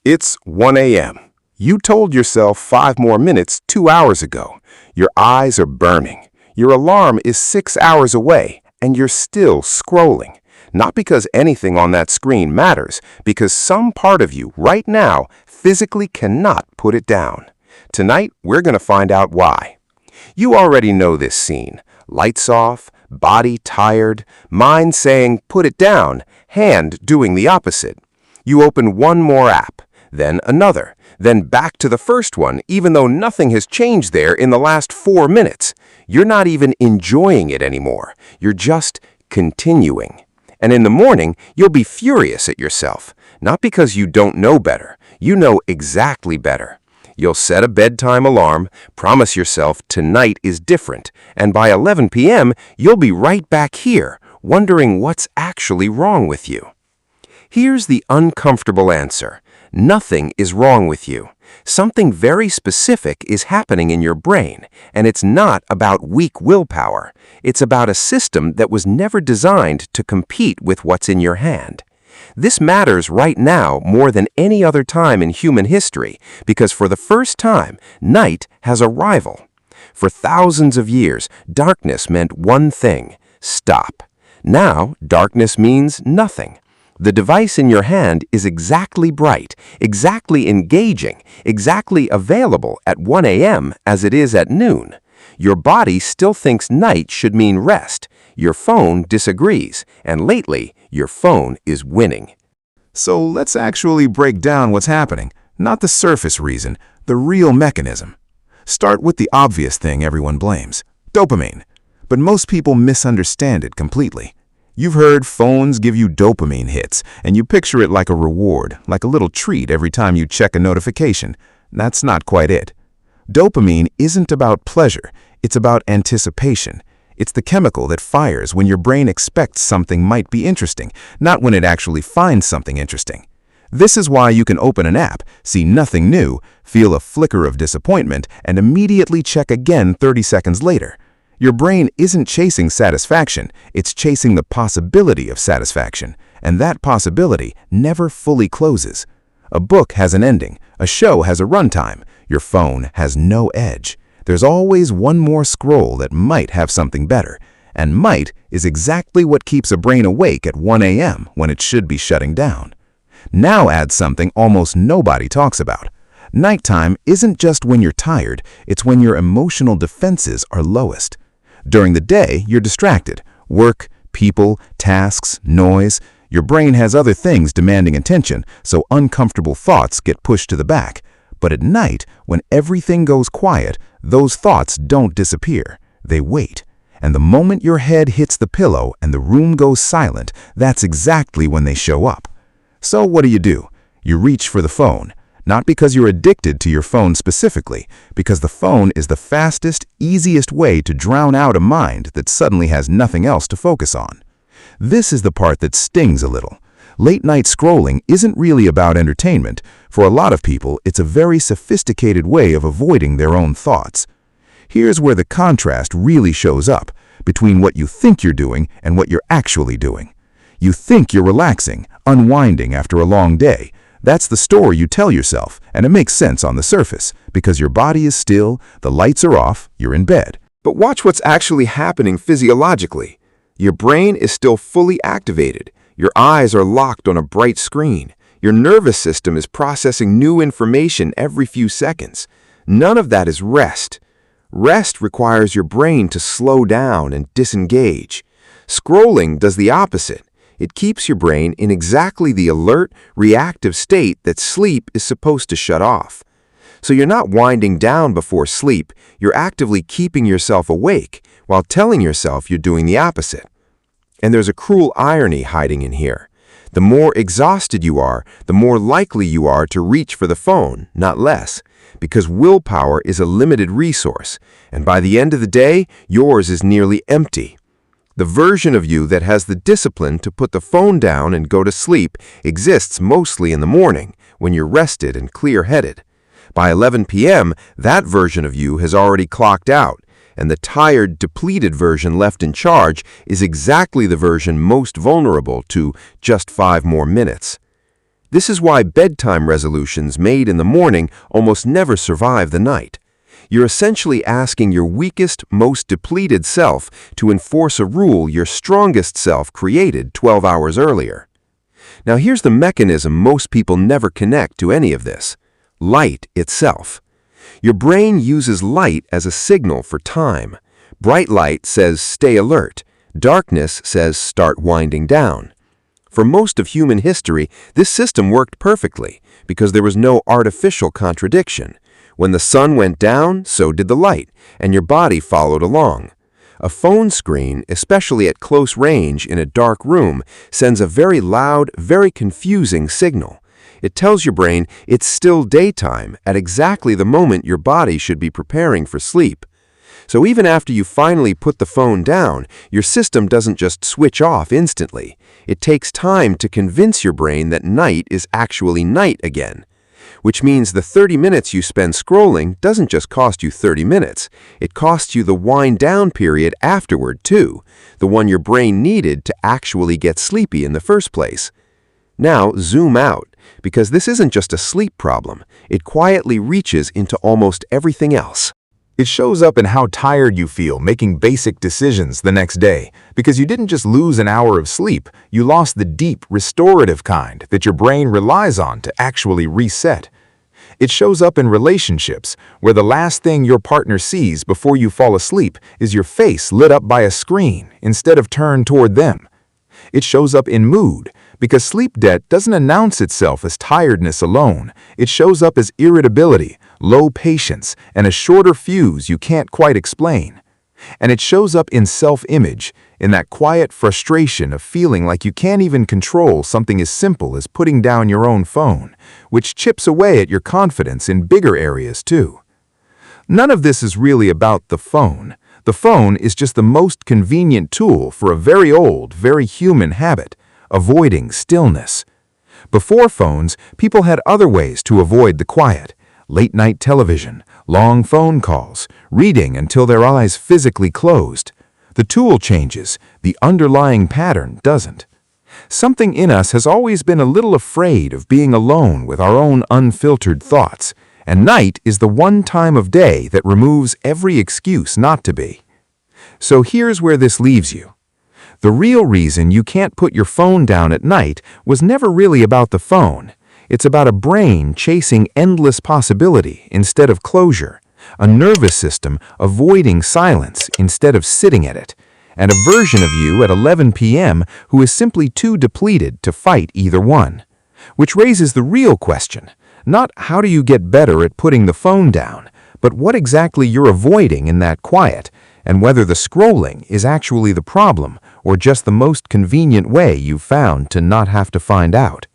It's 1 a.m. You told yourself 5 more minutes 2 hours ago. Your eyes are burning. Your alarm is 6 hours away, and you're still scrolling. Not because anything on that screen matters, because some part of you right now physically cannot put it down. Tonight, we're going to find out why. You already know this scene. Lights off, body tired, mind saying, put it down, hand doing the opposite. You open one more app, then another, then back to the first one, even though nothing has changed there in the last 4 minutes. You're not even enjoying it anymore. You're just continuing. And in the morning, you'll be furious at yourself, not because you don't know better. You know exactly better. You'll set a bedtime alarm, promise yourself tonight is different, and by 11 p.m., you'll be right back here, wondering what's actually wrong with you. Here's the uncomfortable answer. Nothing is wrong with you. Something very specific is happening in your brain, and it's not about weak willpower. It's about a system that was never designed to compete with what's in your hand. This matters right now more than any other time in human history, because for the first time, night has a rival. For thousands of years, darkness meant one thing: stop. Now, darkness means nothing. The device in your hand is exactly bright, exactly engaging, exactly available at 1 a.m. as it is at noon. Your body still thinks night should mean rest. Your phone disagrees, and lately, your phone is winning. So let's actually break down what's happening, not the surface reason, the real mechanism. Start with the obvious thing everyone blames: dopamine. But most people misunderstand it completely. You've heard phones give you dopamine hits, and you picture it like a reward, like a little treat every time you check a notification. That's not quite it. Dopamine isn't about pleasure, it's about anticipation. It's the chemical that fires when your brain expects something might be interesting, not when it actually finds something interesting. This is why you can open an app, see nothing new, feel a flicker of disappointment, and immediately check again 30 seconds later. Your brain isn't chasing satisfaction, it's chasing the possibility of satisfaction, and that possibility never fully closes. A book has an ending, a show has a runtime, your phone has no edge. There's always one more scroll that might have something better, and might is exactly what keeps a brain awake at 1 a.m. when it should be shutting down. Now add something almost nobody talks about. Nighttime isn't just when you're tired, it's when your emotional defenses are lowest. During the day, you're distracted. Work, people, tasks, noise. Your brain has other things demanding attention, so uncomfortable thoughts get pushed to the back. But at night, when everything goes quiet, those thoughts don't disappear. They wait. And the moment your head hits the pillow and the room goes silent, that's exactly when they show up. So what do? You reach for the phone. Not because you're addicted to your phone specifically, because the phone is the fastest, easiest way to drown out a mind that suddenly has nothing else to focus on. This is the part that stings a little. Late-night scrolling isn't really about entertainment. For a lot of people, it's a very sophisticated way of avoiding their own thoughts. Here's where the contrast really shows up between what you think you're doing and what you're actually doing. You think you're relaxing, unwinding after a long day. That's the story you tell yourself, and it makes sense on the surface, because your body is still, the lights are off, you're in bed. But watch what's actually happening physiologically. Your brain is still fully activated. Your eyes are locked on a bright screen. Your nervous system is processing new information every few seconds. None of that is rest. Rest requires your brain to slow down and disengage. Scrolling does the opposite. It keeps your brain in exactly the alert, reactive state that sleep is supposed to shut off. So you're not winding down before sleep, you're actively keeping yourself awake while telling yourself you're doing the opposite. And there's a cruel irony hiding in here. The more exhausted you are, the more likely you are to reach for the phone, not less, because willpower is a limited resource, and by the end of the day, yours is nearly empty. The version of you that has the discipline to put the phone down and go to sleep exists mostly in the morning, when you're rested and clear-headed. By 11 p.m., that version of you has already clocked out, and the tired, depleted version left in charge is exactly the version most vulnerable to just 5 more minutes. This is why bedtime resolutions made in the morning almost never survive the night. You're essentially asking your weakest, most depleted self to enforce a rule your strongest self created 12 hours earlier. Now here's the mechanism most people never connect to any of this: light itself. Your brain uses light as a signal for time. Bright light says stay alert. Darkness says start winding down. For most of human history, this system worked perfectly because there was no artificial contradiction. When the sun went down, so did the light, and your body followed along. A phone screen, especially at close range in a dark room, sends a very loud, very confusing signal. It tells your brain it's still daytime at exactly the moment your body should be preparing for sleep. So even after you finally put the phone down, your system doesn't just switch off instantly. It takes time to convince your brain that night is actually night again. Which means the 30 minutes you spend scrolling doesn't just cost you 30 minutes. It costs you the wind-down period afterward, too, the one your brain needed to actually get sleepy in the first place. Now, zoom out, because this isn't just a sleep problem. It quietly reaches into almost everything else. It shows up in how tired you feel making basic decisions the next day, because you didn't just lose an hour of sleep, you lost the deep, restorative kind that your brain relies on to actually reset. It shows up in relationships, where the last thing your partner sees before you fall asleep is your face lit up by a screen instead of turned toward them. It shows up in mood, because sleep debt doesn't announce itself as tiredness alone. It shows up as irritability, low patience, and a shorter fuse you can't quite explain. And it shows up in self-image, in that quiet frustration of feeling like you can't even control something as simple as putting down your own phone, which chips away at your confidence in bigger areas too. None of this is really about the phone. The phone is just the most convenient tool for a very old, very human habit: avoiding stillness. Before phones, people had other ways to avoid the quiet: late-night television, long phone calls, reading until their eyes physically closed. The tool changes, the underlying pattern doesn't. Something in us has always been a little afraid of being alone with our own unfiltered thoughts, and night is the one time of day that removes every excuse not to be. So here's where this leaves you. The real reason you can't put your phone down at night was never really about the phone. It's about a brain chasing endless possibility instead of closure, a nervous system avoiding silence instead of sitting at it, and a version of you at 11 p.m. who is simply too depleted to fight either one. Which raises the real question: not how do you get better at putting the phone down, but what exactly you're avoiding in that quiet, and whether the scrolling is actually the problem or just the most convenient way you've found to not have to find out.